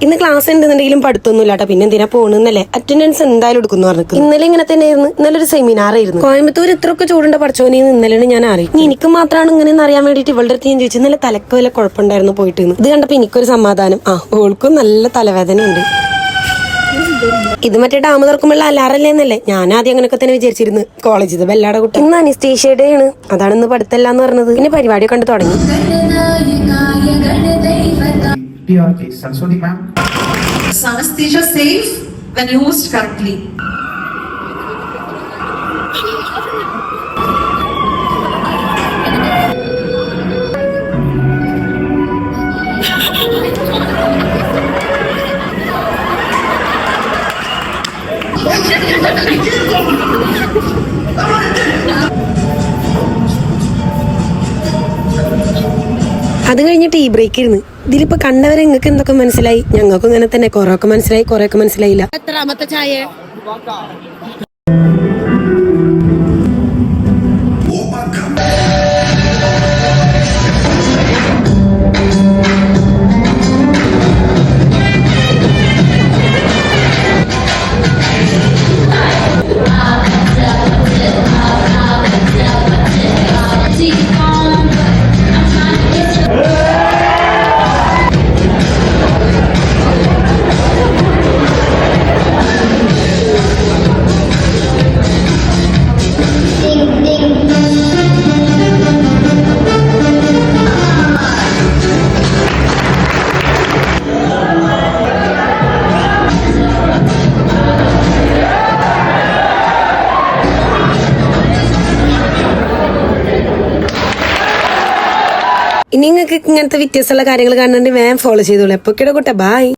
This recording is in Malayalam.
ഇന്ന് ക്ലാസ് ഉണ്ടെന്നുണ്ടെങ്കിലും പഠിത്തൊന്നുമില്ല കേട്ടോ. പിന്നെ എന്തിനാ പോണെന്നല്ലേ, അറ്റൻഡൻസ് എന്തായാലും എടുക്കുന്നു പറഞ്ഞു. ഇന്നലെ ഇങ്ങനെ തന്നെയായിരുന്നു. ഇന്നലെ ഒരു സെമിനാർ ആയിരുന്നു. കോയമ്പത്തൂർ ഇത്രയൊക്കെ ചൂടുണ്ട പഠിച്ചോനെന്ന് ഇന്നലെ ഞാൻ അറിയും. എനിക്ക് മാത്രമാണ് ഇങ്ങനെ അറിയാൻ വേണ്ടിയിട്ട് ഇവളുടെ അടുത്ത് ഞാൻ ചോദിച്ചു, ഇന്നലെ തലക്ക് വല്ല കുഴപ്പമുണ്ടായിരുന്നു പോയിട്ട്. ഇത് കണ്ടപ്പോ എനിക്കൊരു സമാധാനം. ഓൾക്കും നല്ല തലവേദന ഉണ്ട്. ഇത് മറ്റേ ഡാം തുറക്കുമ്പോൾ അലാറല്ലേ എന്നല്ലേ ഞാൻ ആദ്യം അങ്ങനെയൊക്കെ തന്നെ വിചാരിച്ചിരുന്നു. കോളേജിൽ ബെല്ലാടെ കുട്ടി. ഇന്ന് അനിസ്റ്റേഷ്യയുടെ ആണ്, അതാണ് ഇന്ന് പഠിത്തല്ലാന്ന് പറഞ്ഞത്. പിന്നെ പരിപാടിയൊക്കെ കണ്ടു തുടങ്ങി. Anesthesia safe when used correctly. അത് കഴിഞ്ഞ് ടീ ബ്രേക്ക് ഇരുന്ന്. ഇതിലിപ്പോ കണ്ടവരെ നിങ്ങൾക്ക് എന്തൊക്കെ മനസ്സിലായി? ഞങ്ങൾക്കും ഇങ്ങനെ തന്നെ കൊറേയൊക്കെ മനസ്സിലായി, കൊറേയൊക്കെ മനസ്സിലായില്ല. എത്രാമത്തെ ചായ? ഇനി നിങ്ങൾക്ക് ഇങ്ങനത്തെ വ്യത്യസ്തമുള്ള കാര്യങ്ങൾ കാണുന്നുണ്ടെങ്കിൽ വേഗം ഫോളോ ചെയ്തോളൂ. എപ്പോഴൊക്കെ കൂട്ടെ, ബൈ.